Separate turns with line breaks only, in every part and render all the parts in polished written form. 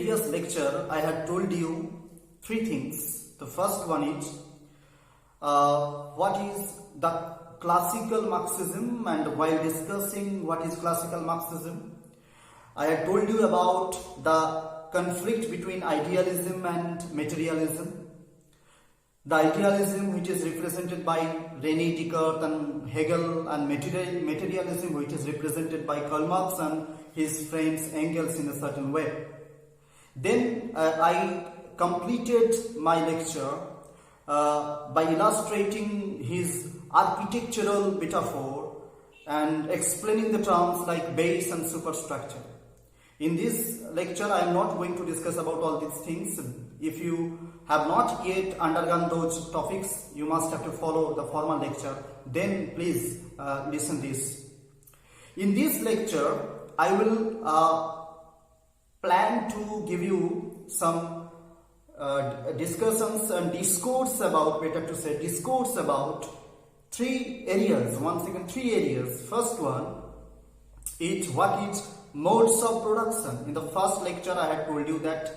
previous lecture, I had told you three things. The first one is what is the classical Marxism, and while discussing what is classical Marxism, I had told you about the conflict between idealism and materialism. The idealism which is represented by René Descartes and Hegel, and materialism which is represented by Karl Marx and his friends Engels in a certain way. Then I completed my lecture by illustrating his architectural metaphor and explaining the terms like base and superstructure. In this lecture, I am not going to discuss about all these things. If you have not yet undergone those topics, you must have to follow the formal lecture. Then please listen this. In this lecture, I will plan to give you some discussions and discourse about, discourse about three areas. Once again, three areas. First one is what is modes of production. In the first lecture, I had told you that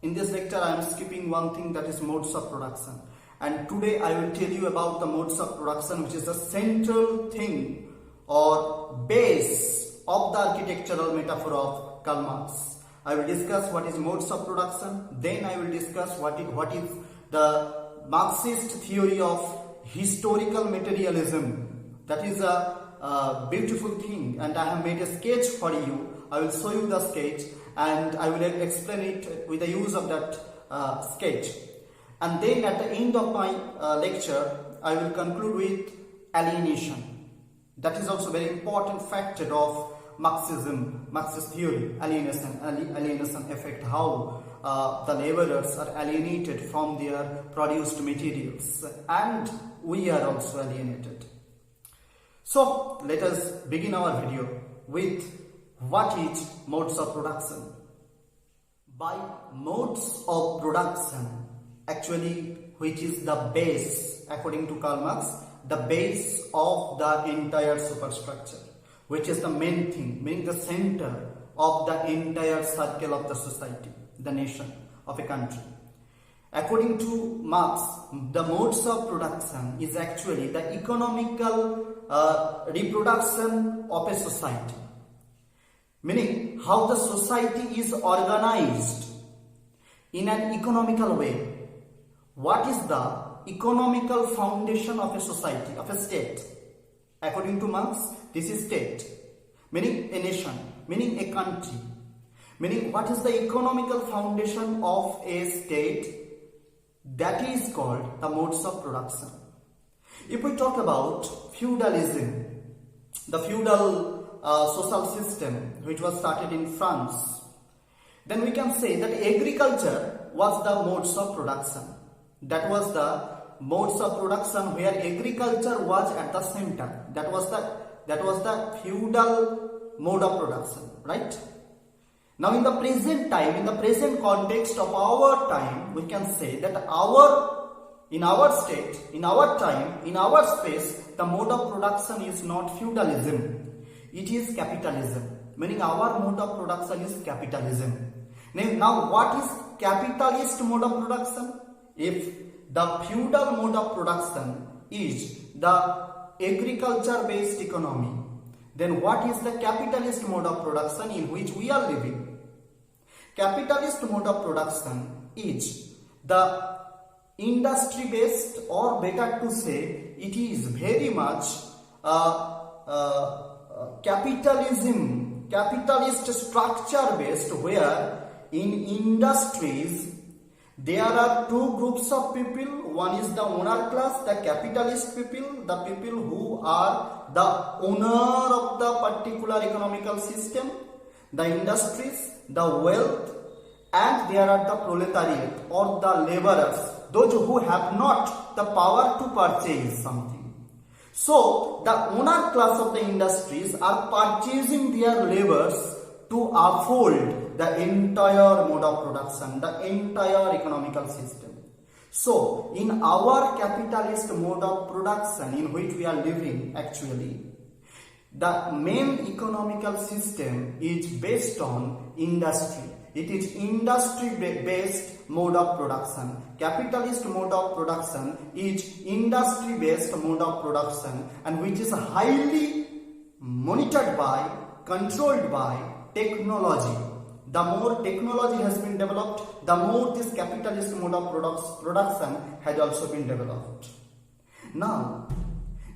in this lecture I am skipping one thing, that is modes of production. And today I will tell you about the modes of production, which is the central thing or base of the architectural metaphor of Karl Marx. I will discuss what is modes of production. Then I will discuss what is the Marxist theory of historical materialism. That is a beautiful thing, and I have made a sketch for you. I will show you the sketch and I will explain it with the use of that sketch. And then at the end of my lecture, I will conclude with alienation. That is also a very important factor of Marxism, Marxist theory, alienation effect, how the laborers are alienated from their produced materials, and we are also alienated. So let us begin our video with what is modes of production. By modes of production, actually, which is the base, according to Karl Marx, the base of the entire superstructure, which is the main thing, meaning the center of the entire circle of the society, the nation, of a country. According to Marx, the modes of production is actually the economical reproduction of a society, meaning how the society is organized in an economical way. What is the economical foundation of a society, of a state? According to Marx, this is state, meaning a nation, meaning a country. Meaning, what is the economical foundation of a state? That is called the modes of production. If we talk about feudalism, the feudal social system which was started in France, then we can say that agriculture was the modes of production. That was the modes of production where agriculture was at the center. That was the feudal mode of production, right? Now in the present time, in the present context of our time, we can say that in our state, in our time, in our space, the mode of production is not feudalism, it is capitalism. Meaning our mode of production is capitalism. Now what is capitalist mode of production? If the feudal mode of production is the agriculture based economy, then what is the capitalist mode of production in which we are living? Capitalist mode of production is the industry based, or better to say, it is very much capitalism, capitalist structure based, where in industries there are two groups of people. One is the owner class, the capitalist people, the people who are the owner of the particular economical system, the industries, the wealth, and there are the proletariat or the laborers, those who have not the power to purchase something. So the owner class of the industries are purchasing their labors to uphold the entire mode of production, the entire economical system. So in our capitalist mode of production in which we are living, actually, the main economical system is based on industry. It is industry-based mode of production. Capitalist mode of production is industry-based mode of production, and which is highly monitored by, controlled by technology. The more technology has been developed, the more this capitalist mode of production has also been developed. Now,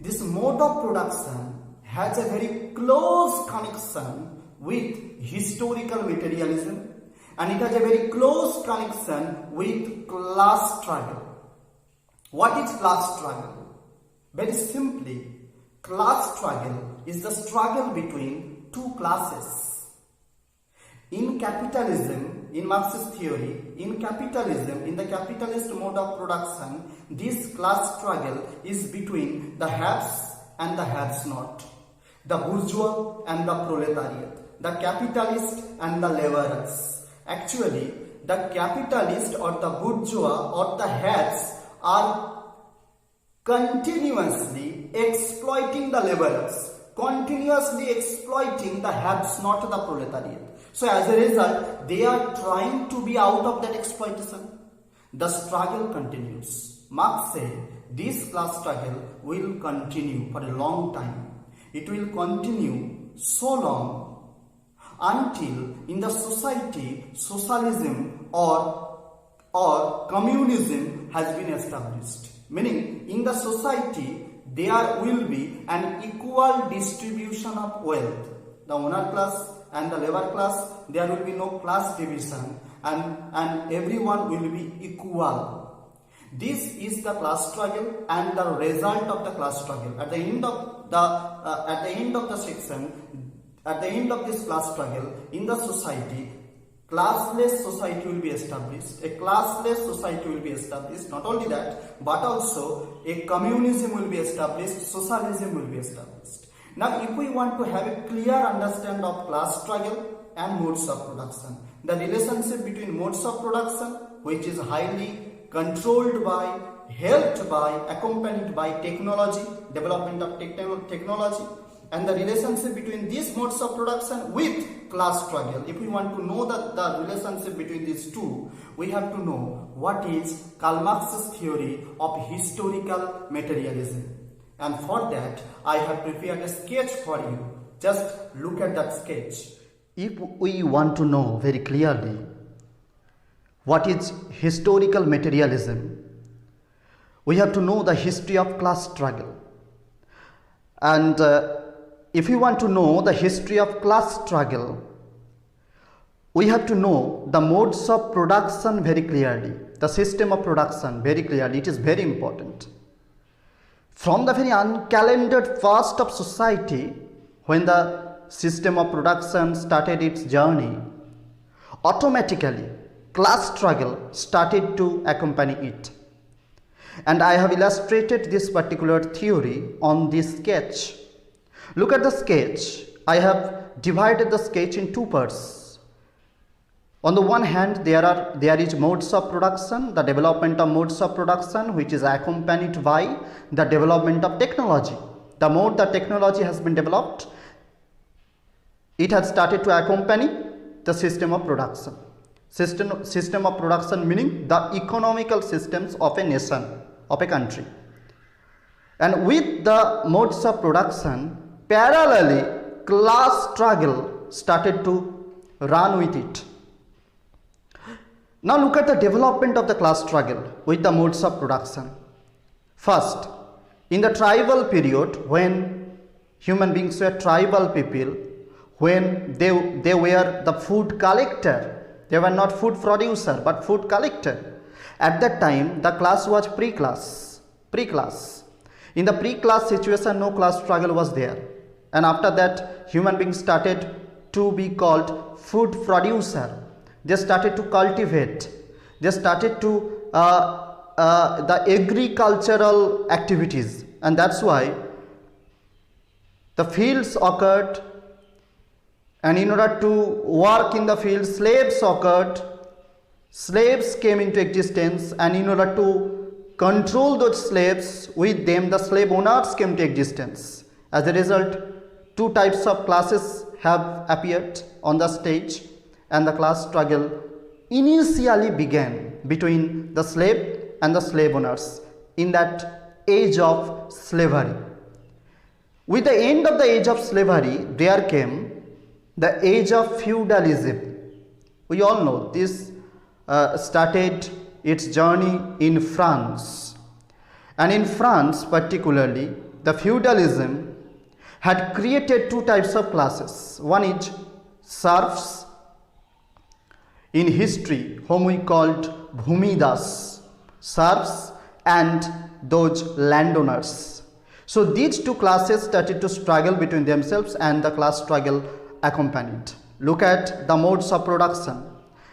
this mode of production has a very close connection with historical materialism, and it has a very close connection with class struggle. What is class struggle? Very simply, class struggle is the struggle between two classes. In capitalism, in Marxist theory, in capitalism, in the capitalist mode of production, this class struggle is between the haves and the haves not, the bourgeois and the proletariat, the capitalist and the laborers. Actually, the capitalist or the bourgeois or the haves are continuously exploiting the laborers, continuously exploiting the haves not the proletariat. So as a result, they are trying to be out of that exploitation. The struggle continues. Marx said this class struggle will continue for a long time. It will continue so long until in the society socialism or communism has been established. Meaning in the society there will be an equal distribution of wealth. The owner class and the labor class, there will be no class division, and everyone will be equal. This is the class struggle and the result of the class struggle. At the end of the section, at the end of this class struggle in the society, classless society will be established. A classless society will be established. Not only that, but also a communism will be established, socialism will be established. Now, if we want to have a clear understanding of class struggle and modes of production, the relationship between modes of production, which is highly controlled by, helped by, accompanied by technology, development of technology, and the relationship between these modes of production with class struggle. If we want to know the relationship between these two, we have to know what is Karl Marx's theory of historical materialism. And for that, I have prepared a sketch for you. Just look at that sketch. If we want to know very clearly what is historical materialism, we have to know the history of class struggle. And if you want to know the history of class struggle, we have to know the modes of production very clearly, the system of production very clearly. It is very important. From the very uncalendared past of society, when the system of production started its journey, automatically class struggle started to accompany it. And I have illustrated this particular theory on this sketch. Look at the sketch. I have divided the sketch in two parts. On the one hand, there is modes of production, the development of modes of production, which is accompanied by the development of technology. The more the technology has been developed, it has started to accompany the system of production. System of production meaning the economical systems of a nation, of a country. And with the modes of production, parallelly class struggle started to run with it. Now look at the development of the class struggle with the modes of production. First, in the tribal period, when human beings were tribal people, when they were the food collector, they were not food producer but food collector. At that time, the class was pre-class. In the pre-class situation, no class struggle was there. And after that, human beings started to be called food producer. They started to cultivate. They started to the agricultural activities, and that's why the fields occurred. And in order to work in the fields, slaves occurred. Slaves came into existence, and in order to control those slaves, with them the slave owners came to existence. As a result, two types of classes have appeared on the stage. and the class struggle initially began between the slave and the slave owners in that age of slavery. With the end of the age of slavery, there came the age of feudalism. We all know this started its journey in France. And in France particularly, the feudalism had created two types of classes. One is serfs, in history whom we called bhumidas, serfs, and those landowners. So these two classes started to struggle between themselves, and the class struggle accompanied. Look at the modes of production,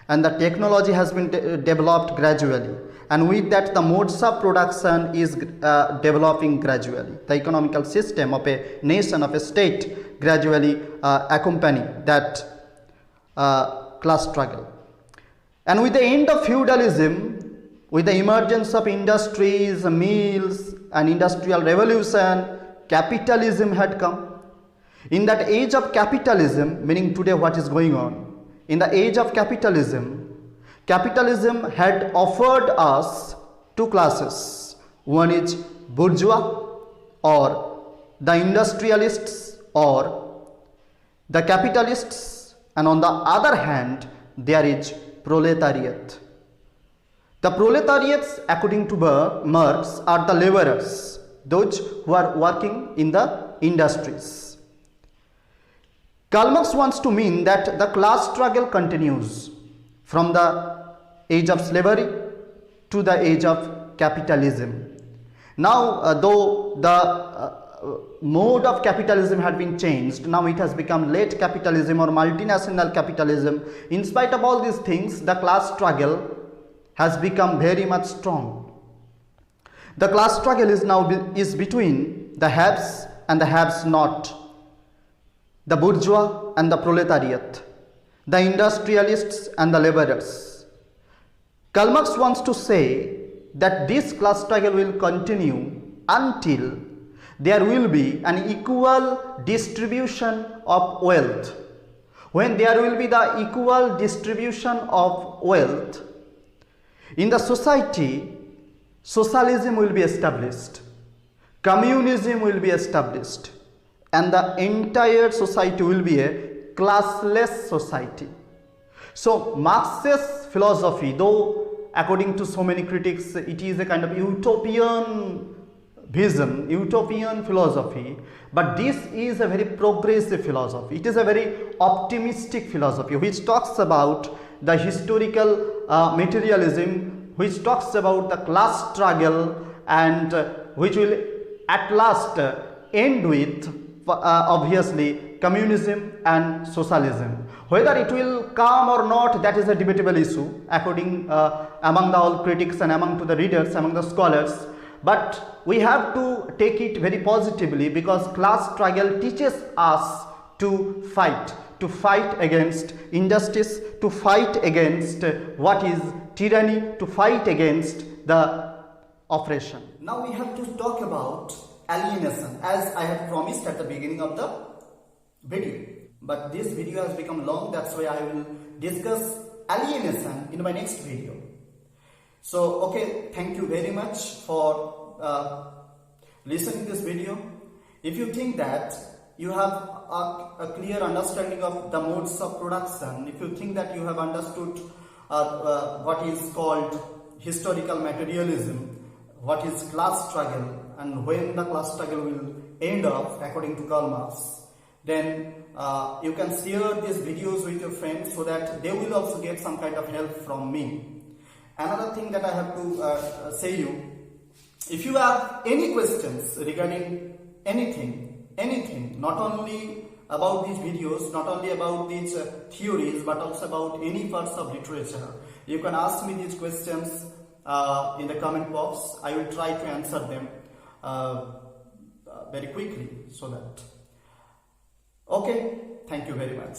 and the technology has been developed gradually, and with that the modes of production is developing gradually. The economical system of a nation, of a state, gradually accompany that class struggle. And with the end of feudalism, with the emergence of industries, mills, and industrial revolution, capitalism had come. In that age of capitalism, meaning today what is going on, in the age of capitalism, capitalism had offered us two classes. One is bourgeois, or the industrialists, or the capitalists, and on the other hand there is proletariat. The proletariats, according to Marx, are the laborers, those who are working in the industries. Karl Marx wants to mean that the class struggle continues from the age of slavery to the age of capitalism. Now, though the mode of capitalism had been changed, now it has become late capitalism or multinational capitalism. In spite of all these things, the class struggle has become very much strong. The class struggle is now between the haves and the haves not, the bourgeois and the proletariat, the industrialists and the laborers. Karl Marx wants to say that this class struggle will continue until there will be an equal distribution of wealth. When there will be the equal distribution of wealth in the society, socialism will be established, communism will be established, and the entire society will be a classless society. So Marxist philosophy, though according to so many critics it is a kind of utopian vision, utopian philosophy, but this is a very progressive philosophy. It is a very optimistic philosophy which talks about the historical materialism, which talks about the class struggle, and which will at last end with obviously communism and socialism. Whether it will come or not, that is a debatable issue according among the all critics and among to the readers, among the scholars. But we have to take it very positively, because class struggle teaches us to fight against injustice, to fight against what is tyranny, to fight against the oppression. Now we have to talk about alienation, as I had promised at the beginning of the video. But this video has become long, that's why I will discuss alienation in my next video. So, okay, thank you very much for listening to this video. If you think that you have a clear understanding of the modes of production, if you think that you have understood what is called historical materialism, what is class struggle, and when the class struggle will end up according to Karl Marx, then you can share these videos with your friends so that they will also get some kind of help from me. Another thing that I have to say you, if you have any questions regarding anything, not only about these videos, not only about these theories, but also about any parts of literature, you can ask me these questions in the comment box. I will try to answer them very quickly, so that. Okay, thank you very much.